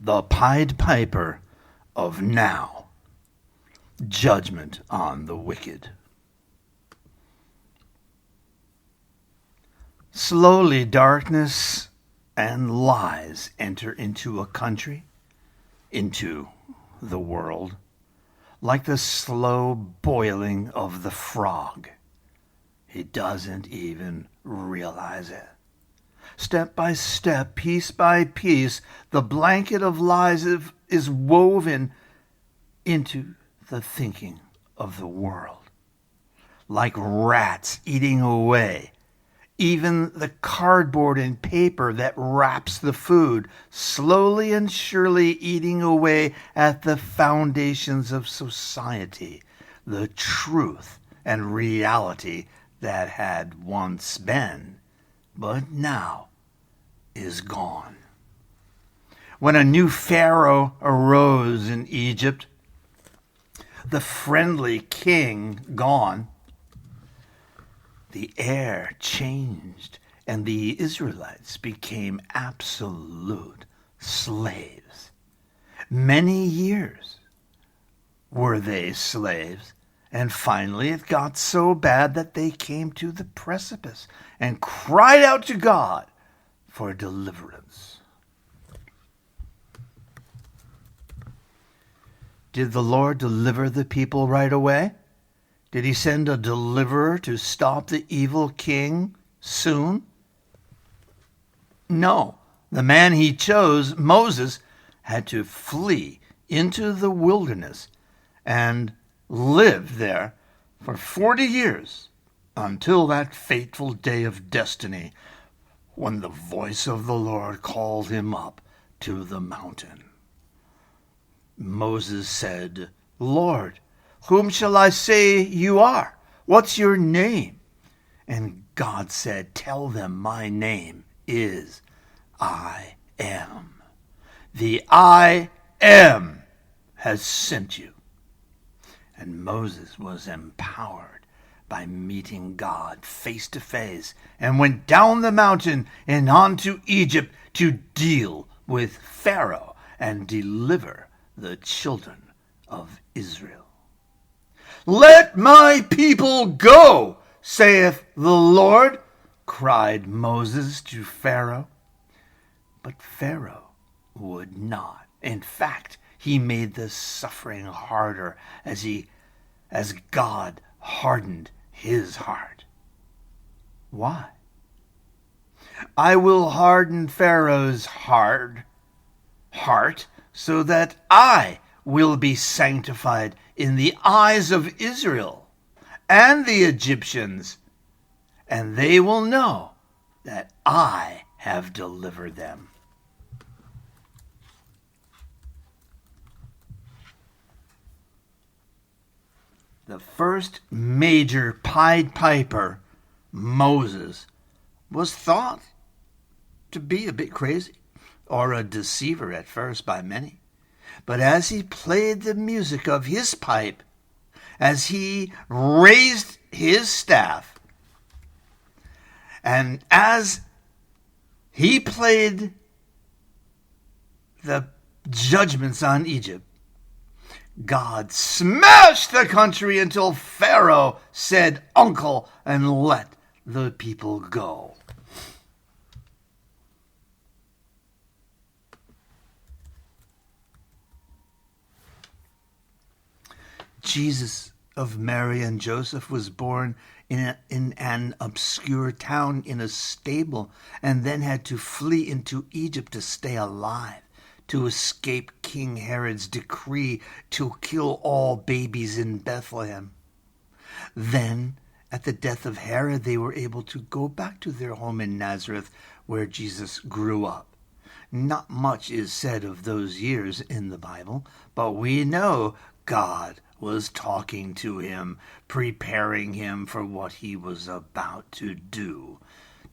The Pied Piper of Now. Judgment on the wicked. Slowly darkness and lies enter into a country, into the world, like the slow boiling of the frog. He doesn't even realize it. Step by step, piece by piece, the blanket of lies is woven into the thinking of the world. Like rats eating away, even the cardboard and paper that wraps the food, slowly and surely eating away at the foundations of society, the truth and reality that had once been, but now is gone. When a new Pharaoh arose in Egypt, the friendly king gone, the air changed and the Israelites became absolute slaves. Many years were they slaves, and finally it got so bad that they came to the precipice and cried out to God for deliverance. Did the Lord deliver the people right away? Did he send a deliverer to stop the evil king soon? No. The man he chose, Moses, had to flee into the wilderness and live there for 40 years until that fateful day of destiny when the voice of the Lord called him up to the mountain. Moses said, "Lord, whom shall I say you are? What's your name?" And God said, "Tell them my name is I Am. The I Am has sent you." And Moses was empowered by meeting God face to face and went down the mountain and on to Egypt to deal with Pharaoh and deliver the children of Israel. "Let my people go, saith the Lord," cried Moses to Pharaoh. But Pharaoh would not. In fact, he made the suffering harder as God hardened his heart. Why? "I will harden Pharaoh's heart so that I will be sanctified in the eyes of Israel and the Egyptians, and they will know that I have delivered them." The first major Pied Piper, Moses, was thought to be a bit crazy or a deceiver at first by many. But as he played the music of his pipe, as he raised his staff, and as he played the judgments on Egypt, God smashed the country until Pharaoh said uncle and let the people go. Jesus of Mary and Joseph was born in an obscure town in a stable and then had to flee into Egypt to stay alive, to escape King Herod's decree to kill all babies in Bethlehem. Then, at the death of Herod, they were able to go back to their home in Nazareth where Jesus grew up. Not much is said of those years in the Bible, but we know God was talking to him, preparing him for what he was about to do,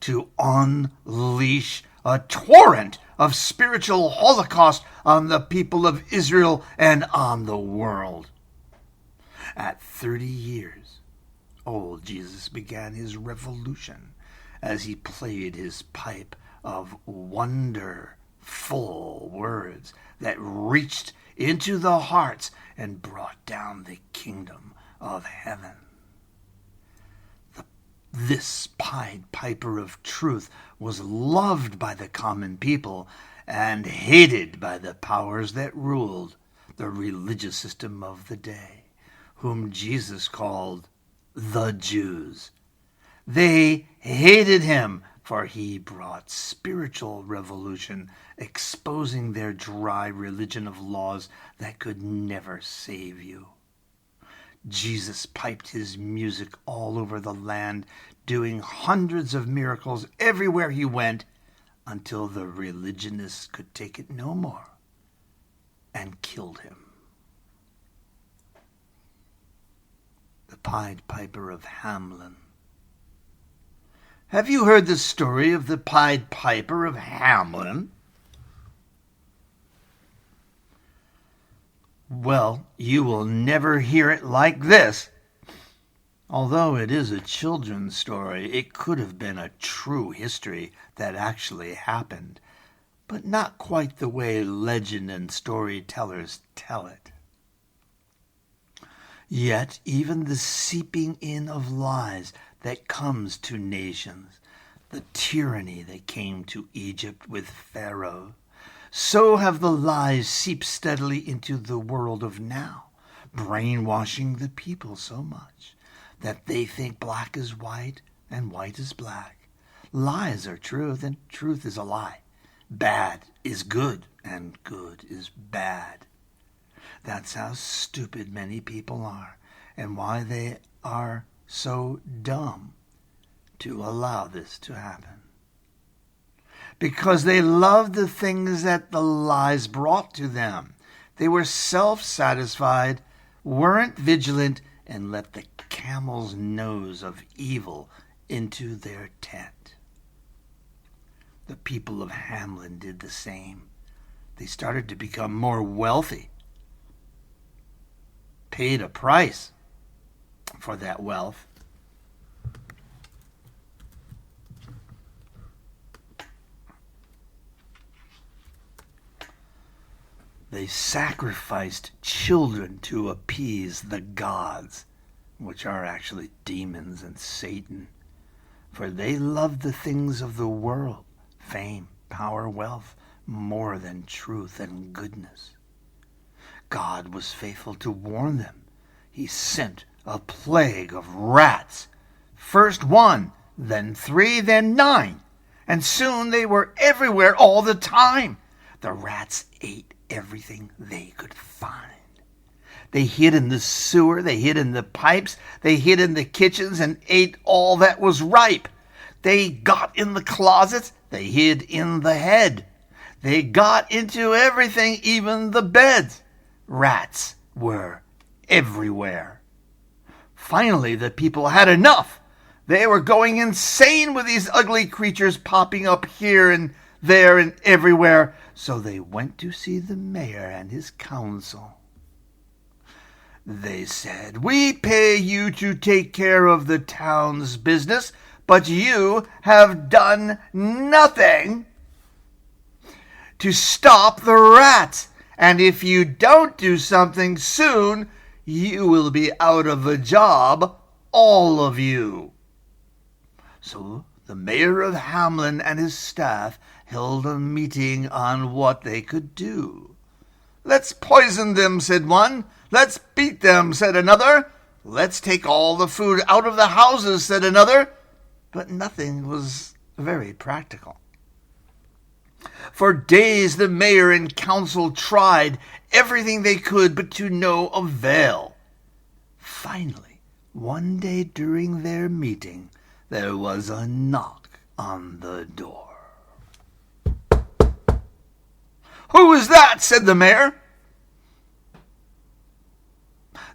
to unleash a torrent of spiritual holocaust on the people of Israel and on the world. At 30 years old, Jesus began his revolution as he played his pipe of wonder full words that reached into the hearts and brought down the kingdom of heaven. This Pied Piper of truth was loved by the common people and hated by the powers that ruled the religious system of the day, whom Jesus called the Jews. They hated him, for he brought spiritual revolution, exposing their dry religion of laws that could never save you. Jesus piped his music all over the land, doing hundreds of miracles everywhere he went, until the religionists could take it no more and killed him. The Pied Piper of Hamelin. Have you heard the story of the Pied Piper of Hamelin? Well, you will never hear it like this. Although it is a children's story, it could have been a true history that actually happened, but not quite the way legend and storytellers tell it. Yet even the seeping in of lies that comes to nations, the tyranny that came to Egypt with Pharaoh, so have the lies seeped steadily into the world of now, brainwashing the people so much that they think black is white and white is black. Lies are truth and truth is a lie. Bad is good and good is bad. That's how stupid many people are, and why they are so dumb to allow this to happen. Because they loved the things that the lies brought to them. They were self-satisfied, weren't vigilant, and let the camel's nose of evil into their tent. The people of Hamelin did the same. They started to become more wealthy, paid a price for that wealth. They sacrificed children to appease the gods, which are actually demons and Satan, for they loved the things of the world, fame, power, wealth, more than truth and goodness. God was faithful to warn them. He sent a plague of rats, first 1, then 3, then 9, and soon they were everywhere all the time. The rats ate everything they could find. They hid in the sewer, they hid in the pipes, they hid in the kitchens and ate all that was ripe. They got in the closets, they hid in the head. They got into everything, even the beds. Rats were everywhere. Finally, the people had enough. They were going insane with these ugly creatures popping up here and there and everywhere. So they went to see the mayor and his council. They said, "We pay you to take care of the town's business, but you have done nothing to stop the rats. And if you don't do something soon, you will be out of a job, all of you." So the mayor of Hamelin and his staff held a meeting on what they could do. "Let's poison them," said one. "Let's beat them," said another. "Let's take all the food out of the houses," said another. But nothing was very practical. For days the mayor and council tried everything they could, but to no avail. Finally, one day during their meeting, there was a knock on the door. "Who is that?" said the mayor.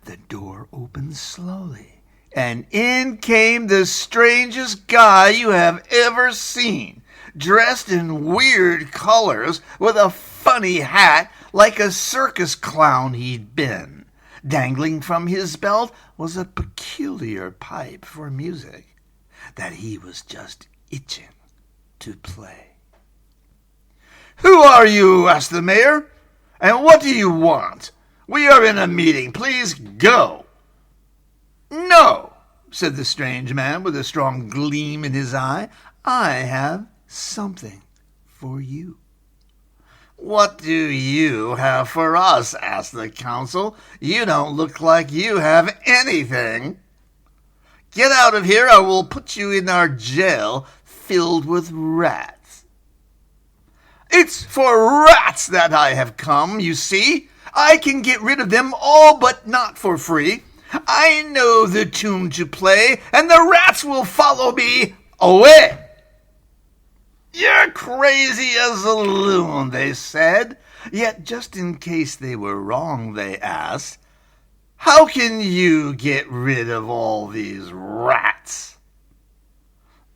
The door opened slowly, and in came the strangest guy you have ever seen, dressed in weird colors, with a funny hat like a circus clown he'd been. Dangling from his belt was a peculiar pipe for music that he was just itching to play. "Who are you?" asked the mayor. "And what do you want? We are in a meeting. Please go." "No," said the strange man with a strong gleam in his eye. "I have something for you." "What do you have for us?" asked the council. "You don't look like you have anything." "Get out of here, or we'll put you in our jail filled with rats." "It's for rats that I have come, you see. I can get rid of them all, but not for free. I know the tune to play, and the rats will follow me away." "You're crazy as a loon," they said. Yet just in case they were wrong, they asked, "How can you get rid of all these rats?"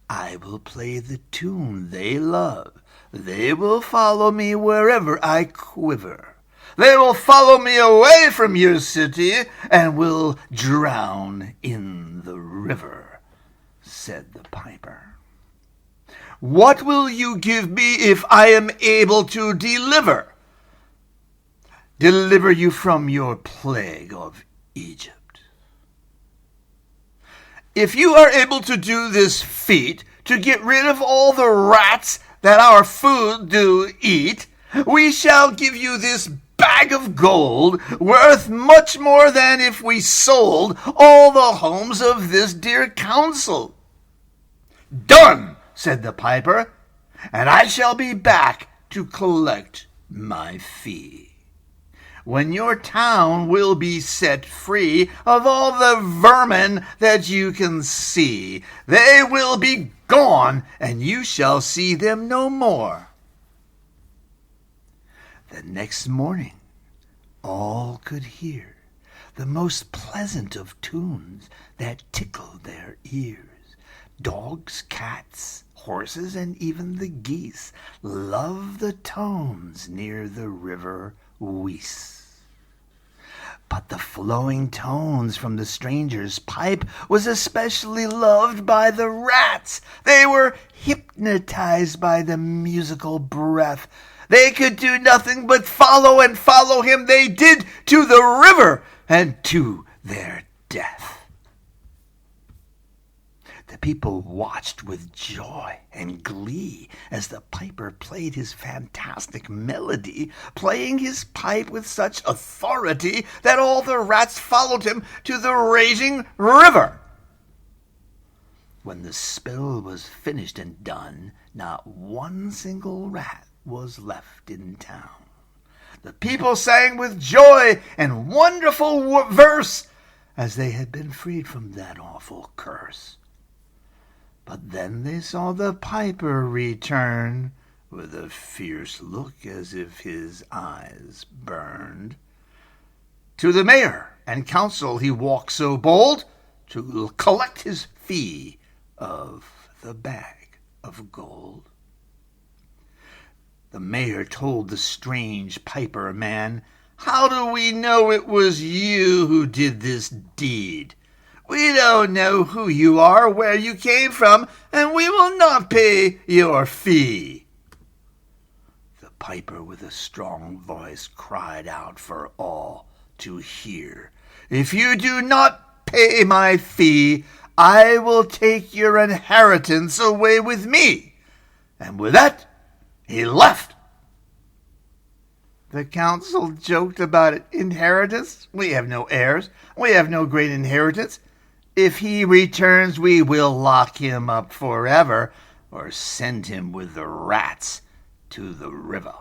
"I will play the tune they love. They will follow me wherever I quiver. They will follow me away from your city and will drown in the river," said the piper. "What will you give me if I am able to deliver you from your plague of Egypt?" "If you are able to do this feat, to get rid of all the rats that our food do eat, we shall give you this bag of gold, worth much more than if we sold all the homes of this dear council." "Done," said the piper, "and I shall be back to collect my fee. When your town will be set free of all the vermin that you can see, they will be gone, and you shall see them no more." The next morning all could hear the most pleasant of tunes that tickled their ears. Dogs, cats, horses, and even the geese loved the tones near the river Wees. But the flowing tones from the stranger's pipe was especially loved by the rats. They were hypnotized by the musical breath. They could do nothing but follow and follow him. They did, to the river and to their death. The people watched with joy and glee as the piper played his fantastic melody, playing his pipe with such authority that all the rats followed him to the raging river. When the spell was finished and done, not one single rat was left in town. The people sang with joy and wonderful verse, as they had been freed from that awful curse. But then they saw the piper return, with a fierce look as if his eyes burned. To the mayor and council he walked so bold, to collect his fee of the bag of gold. The mayor told the strange piper man, "How do we know it was you who did this deed? We don't know who you are, where you came from, and we will not pay your fee." The piper with a strong voice cried out for all to hear, "If you do not pay my fee, I will take your inheritance away with me." And with that, he left. The council joked about it. "Inheritance? We have no heirs. We have no great inheritance. If he returns, we will lock him up forever, or send him with the rats to the river."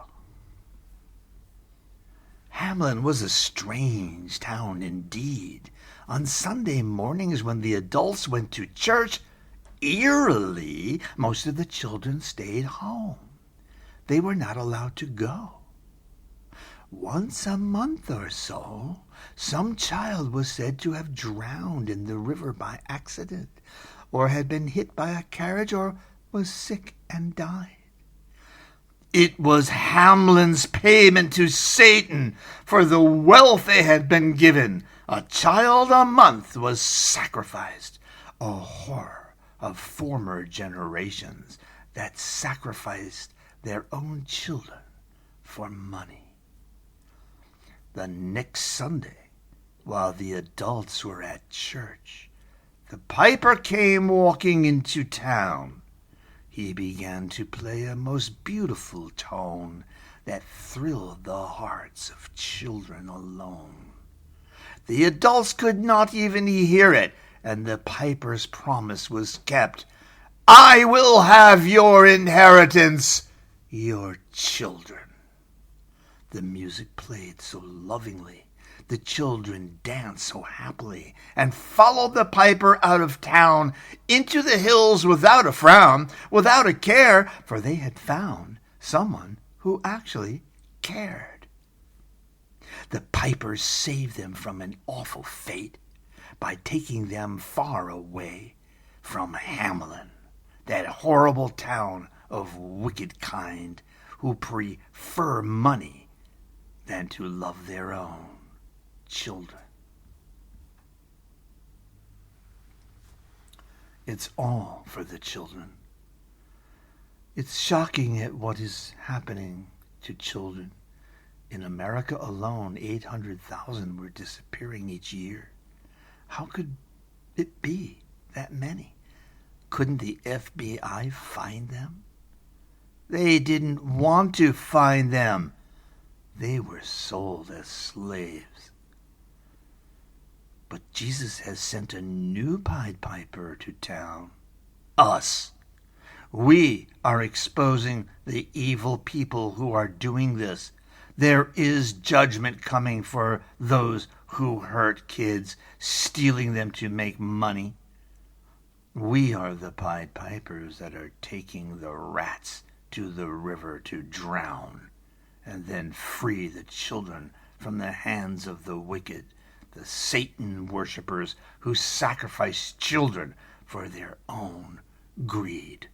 Hamelin was a strange town indeed. On Sunday mornings, when the adults went to church, eerily, most of the children stayed home. They were not allowed to go. Once a month or so, some child was said to have drowned in the river by accident, or had been hit by a carriage, or was sick and died. It was Hamelin's payment to Satan for the wealth they had been given. A child a month was sacrificed, a horror of former generations that sacrificed their own children for money. The next Sunday, while the adults were at church, the piper came walking into town. He began to play a most beautiful tone that thrilled the hearts of children alone. The adults could not even hear it, and the piper's promise was kept. I will have your inheritance, your children. The music played so lovingly, the children danced so happily, and followed the piper out of town into the hills without a frown, without a care, for they had found someone who actually cared. The piper saved them from an awful fate by taking them far away from Hamelin, that horrible town of wicked kind who prefer money than to love their own children. It's all for the children. It's shocking at what is happening to children. In America alone, 800,000 were disappearing each year. How could it be that many? Couldn't the FBI find them? They didn't want to find them. They were sold as slaves. But Jesus has sent a new Pied Piper to town. Us. We are exposing the evil people who are doing this. There is judgment coming for those who hurt kids, stealing them to make money. We are the Pied Pipers that are taking the rats to the river to drown, and then free the children from the hands of the wicked, the Satan worshippers who sacrifice children for their own greed.